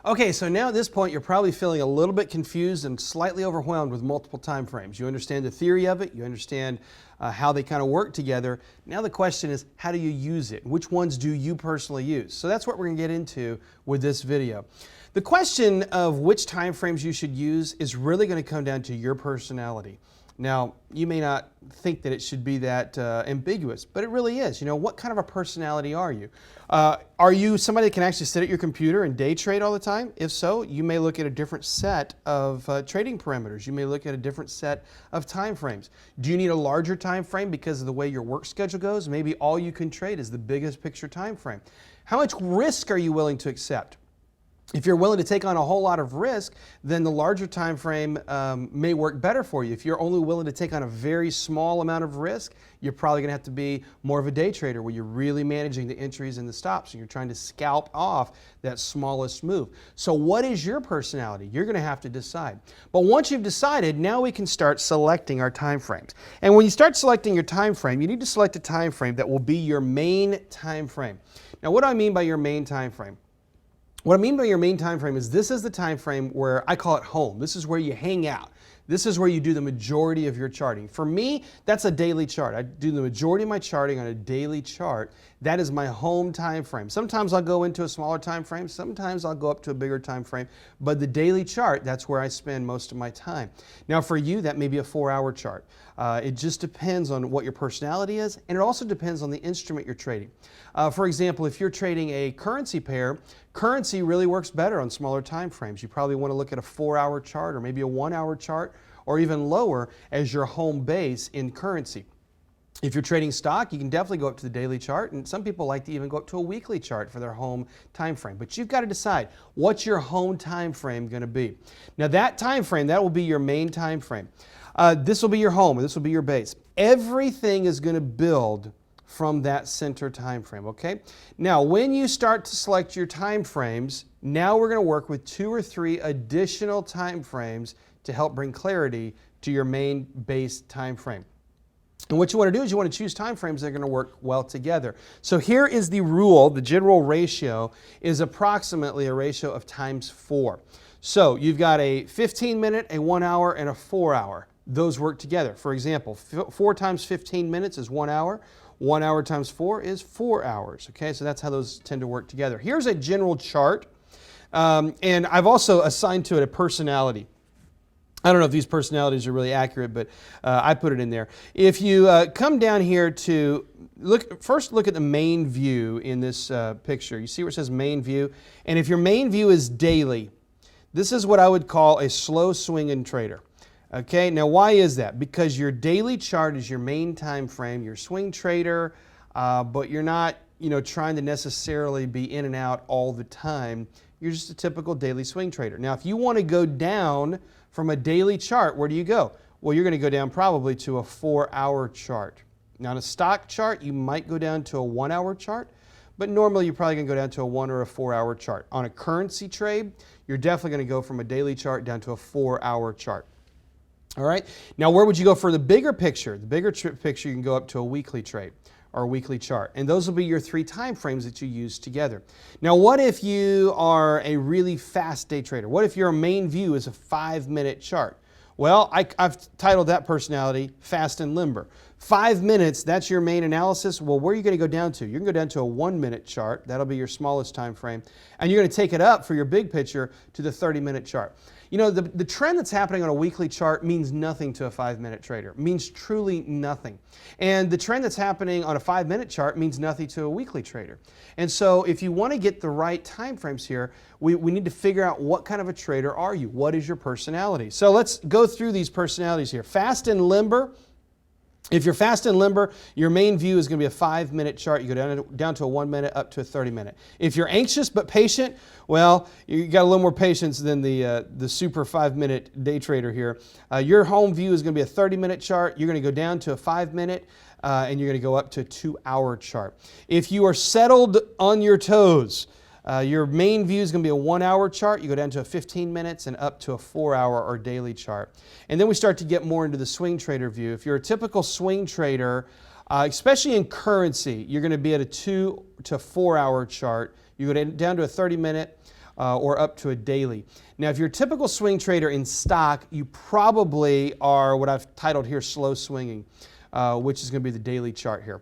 Okay, so now at this point, you're probably feeling a little bit confused and slightly overwhelmed with multiple time frames. You understand the theory of it, you understand how they kind of work together. Now the question is, how do you use it? Which ones do you personally use? So that's what we're going to get into with this video. The question of which time frames you should use is really going to come down to your personality. Now, you may not think that it should be that ambiguous, but it really is. You know, what kind of a personality are you? Are you somebody that can actually sit at your computer and day trade all the time? If so, you may look at a different set of trading parameters. You may look at a different set of time frames. Do you need a larger time frame because of the way your work schedule goes? Maybe all you can trade is the biggest picture time frame. How much risk are you willing to accept? If you're willing to take on a whole lot of risk, then the larger time frame may work better for you. If you're only willing to take on a very small amount of risk, you're probably going to have to be more of a day trader where you're really managing the entries and the stops and you're trying to scalp off that smallest move. So what is your personality? You're going to have to decide. But once you've decided, now we can start selecting our time frames. And when you start selecting your time frame, you need to select a time frame that will be your main time frame. Now, what do I mean by your main time frame? What I mean by your main time frame is this is the time frame where I call it home. This is where you hang out. This is where you do the majority of your charting. For me, that's a daily chart. I do the majority of my charting on a daily chart. That is my home time frame. Sometimes I'll go into a smaller time frame. Sometimes I'll go up to a bigger time frame. But the daily chart, that's where I spend most of my time. Now for you, that may be a 4-hour chart. It just depends on what your personality is, and it also depends on the instrument you're trading. For example, if you're trading a currency pair, currency really works better on smaller time frames. You probably want to look at a 4-hour chart or maybe a 1-hour chart or even lower as your home base in currency. If you're trading stock, you can definitely go up to the daily chart, and some people like to even go up to a weekly chart for their home time frame. But you've got to decide what's your home time frame going to be. Now that time frame, that will be your main time frame. This will be your home, or this will be your base. Everything is going to build from that center time frame, okay? Now, when you start to select your time frames, now we're going to work with 2 or 3 additional time frames to help bring clarity to your main base time frame. And what you want to do is you want to choose time frames that are going to work well together. So here is the rule. The general ratio is approximately a ratio of ×4. So you've got a 15-minute, a 1-hour, and a 4-hour. Those work together. For example, 4 times 15 minutes is 1 hour. 1 hour times 4 is 4 hours. Okay, so that's how those tend to work together. Here's a general chart, and I've also assigned to it a personality. I don't know if these personalities are really accurate, but I put it in there. If you come down here to first look at the main view in this picture. You see where it says main view? And if your main view is daily, this is what I would call a slow swinging trader. Okay, now why is that? Because your daily chart is your main time frame. You're a swing trader, but you're not, trying to necessarily be in and out all the time. You're just a typical daily swing trader. Now, if you want to go down from a daily chart, where do you go? Well, you're going to go down probably to a 4-hour chart. Now, on a stock chart, you might go down to a 1-hour chart, but normally you're probably going to go down to a 1 or a 4-hour chart. On a currency trade, you're definitely going to go from a daily chart down to a 4-hour chart. All right. Now, where would you go for the bigger picture? The bigger picture, you can go up to a weekly trade or a weekly chart. And those will be your 3 time frames that you use together. Now, what if you are a really fast day trader? What if your main view is a 5-minute chart? Well, I've titled that personality Fast and Limber. 5 minutes, that's your main analysis. Well, where are you going to go down to? You're going to go down to a 1-minute chart. That'll be your smallest time frame. And you're going to take it up for your big picture to the 30-minute chart. The trend that's happening on a weekly chart means nothing to a 5-minute trader. It means truly nothing. And the trend that's happening on a 5-minute chart means nothing to a weekly trader. And so if you want to get the right time frames here, we need to figure out what kind of a trader are you? What is your personality? So let's go through these personalities here. Fast and limber. If you're fast and limber, your main view is going to be a 5-minute chart. You go down to a 1-minute up to a 30-minute. If you're anxious but patient, well, you got a little more patience than the super 5-minute day trader here. Your home view is going to be a 30-minute chart. You're going to go down to a 5-minute, and you're going to go up to a 2-hour chart. If you are settled on your toes, your main view is going to be a 1-hour chart. You go down to a 15 minutes and up to a 4-hour or daily chart. And then we start to get more into the swing trader view. If you're a typical swing trader, especially in currency, you're going to be at a 2 to 4 hour chart. You go down to a 30-minute or up to a daily. Now, if you're a typical swing trader in stock, you probably are what I've titled here slow swinging, which is going to be the daily chart here.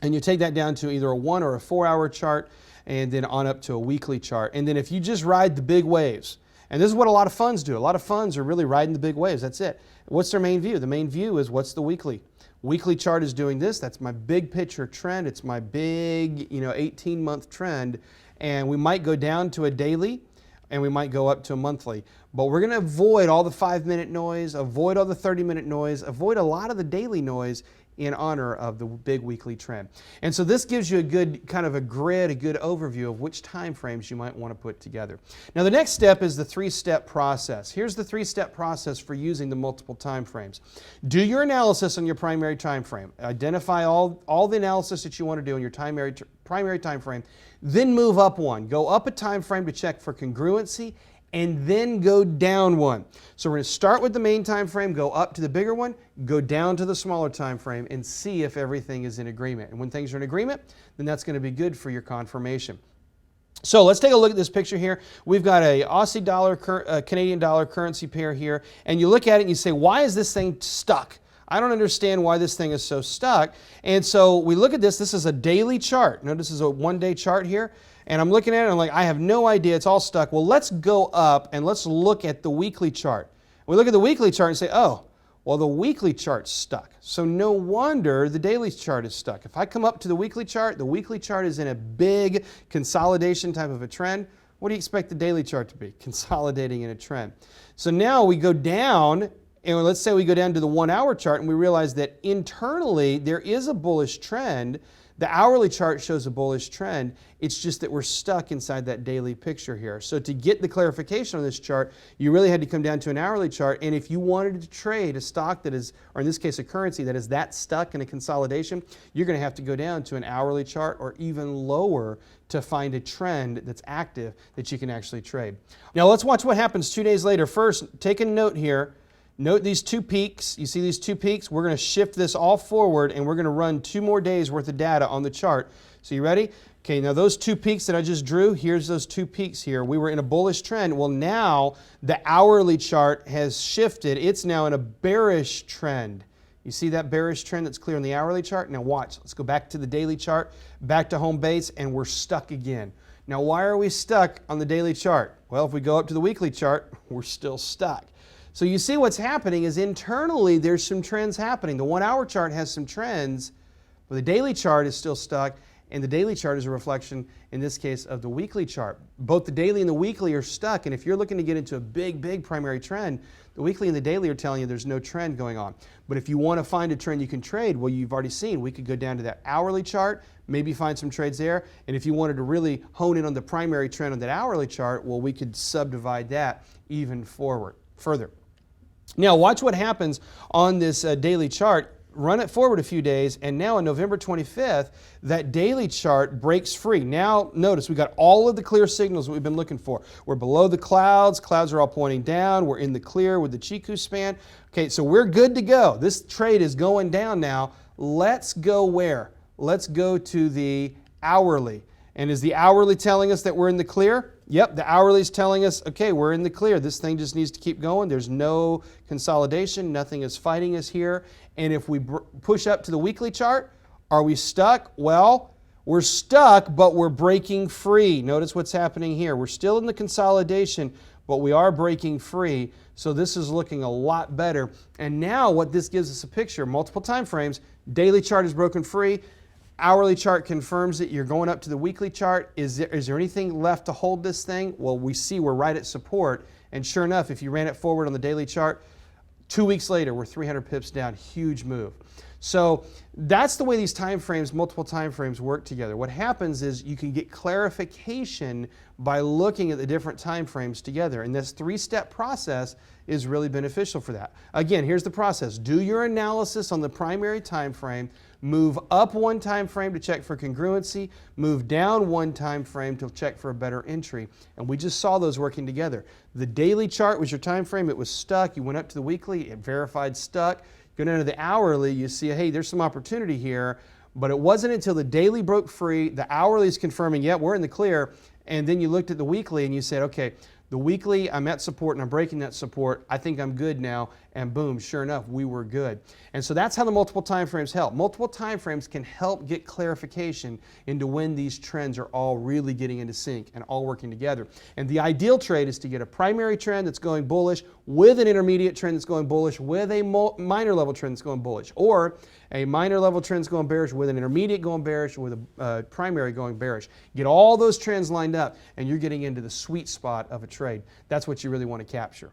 And you take that down to either a 1 or a 4 hour chart, and then on up to a weekly chart. And then if you just ride the big waves, and this is what a lot of funds do. A lot of funds are really riding the big waves. That's it. What's their main view? The main view is what's the weekly. Weekly chart is doing this. That's my big picture trend. It's my big, 18-month trend. And we might go down to a daily, and we might go up to a monthly. But we're going to avoid all the 5-minute noise, avoid all the 30-minute noise, avoid a lot of the daily noise in honor of the big weekly trend. And so this gives you a good kind of a grid, a good overview of which time frames you might want to put together. Now the next step is the 3-step process. Here's the 3-step process for using the multiple time frames. Do your analysis on your primary time frame. Identify all the analysis that you want to do in your primary time frame. Then move up one. Go up a time frame to check for congruency, and then go down one. So we're going to start with the main time frame, go up to the bigger one, go down to the smaller time frame, and see if everything is in agreement. And when things are in agreement, then that's going to be good for your confirmation. So let's take a look at this picture here. We've got a Aussie dollar, Canadian dollar currency pair here, and you look at it and you say, why is this thing stuck? I don't understand why this thing is so stuck. And so we look at this. This is a daily chart. Notice this is a 1-day chart here. And I'm looking at it and I'm like, I have no idea. It's all stuck. Well, let's go up and let's look at the weekly chart. We look at the weekly chart and say, oh, well, the weekly chart's stuck. So no wonder the daily chart is stuck. If I come up to the weekly chart is in a big consolidation type of a trend. What do you expect the daily chart to be? Consolidating in a trend. So now we go down, and let's say we go down to the 1-hour chart and we realize that internally there is a bullish trend. The hourly chart shows a bullish trend. It's just that we're stuck inside that daily picture here. So to get the clarification on this chart, you really had to come down to an hourly chart. And if you wanted to trade a stock that is, or in this case a currency that is that stuck in a consolidation, you're going to have to go down to an hourly chart or even lower to find a trend that's active that you can actually trade. Now let's watch what happens 2 days later. First, take a note here. Note these 2 peaks. You see these 2 peaks? We're going to shift this all forward and we're going to run 2 more days worth of data on the chart. So you ready? Okay, now those 2 peaks that I just drew, here's those 2 peaks here. We were in a bullish trend. Well, now the hourly chart has shifted. It's now in a bearish trend. You see that bearish trend that's clear in the hourly chart? Now watch. Let's go back to the daily chart, back to home base, and we're stuck again. Now why are we stuck on the daily chart? Well, if we go up to the weekly chart, we're still stuck. So you see what's happening is internally there's some trends happening. The 1-hour chart has some trends, but the daily chart is still stuck, and the daily chart is a reflection, in this case, of the weekly chart. Both the daily and the weekly are stuck, and if you're looking to get into a big primary trend, the weekly and the daily are telling you there's no trend going on. But if you want to find a trend you can trade, well, you've already seen, we could go down to that hourly chart, maybe find some trades there, and if you wanted to really hone in on the primary trend on that hourly chart, well, we could subdivide that even further. Now watch what happens on this daily chart. Run it forward a few days, and now on November 25th, that daily chart breaks free. Now notice we got all of the clear signals that we've been looking for. We're below the clouds. Clouds are all pointing down. We're in the clear with the Chiku span. Okay, so we're good to go. This trade is going down now. Let's go where? Let's go to the hourly. And is the hourly telling us that we're in the clear? Yep, the hourly is telling us, okay, we're in the clear. This thing just needs to keep going. There's no consolidation. Nothing is fighting us here. And if we push up to the weekly chart, are we stuck? Well, we're stuck, but we're breaking free. Notice what's happening here. We're still in the consolidation, but we are breaking free. So this is looking a lot better. And now what this gives us a picture, multiple time frames, daily chart is broken free. Hourly chart confirms that you're going up to the weekly chart. Is there anything left to hold this thing? Well, we see we're right at support. And sure enough, if you ran it forward on the daily chart, 2 weeks later, we're 300 pips down. Huge move. So that's the way these time frames, multiple time frames, work together. What happens is you can get clarification by looking at the different time frames together. And this 3-step process is really beneficial for that. Again, here's the process. Do your analysis on the primary time frame. Move up one time frame to check for congruency. Move down one time frame to check for a better entry. And we just saw those working together. The daily chart was your time frame. It was stuck. You went up to the weekly. It verified stuck. Go down to the hourly. You see, hey, there's some opportunity here. But it wasn't until the daily broke free, the hourly is confirming, yeah, we're in the clear, and then you looked at the weekly and you said, okay, the weekly, I'm at support and I'm breaking that support. I think I'm good now. And boom, sure enough, we were good. And so that's how the multiple time frames help. Multiple time frames can help get clarification into when these trends are all really getting into sync and all working together. And the ideal trade is to get a primary trend that's going bullish with an intermediate trend that's going bullish with a minor level trend that's going bullish, or a minor level trend that's going bearish with an intermediate going bearish with a primary going bearish. Get all those trends lined up and you're getting into the sweet spot of a trade. That's what you really want to capture.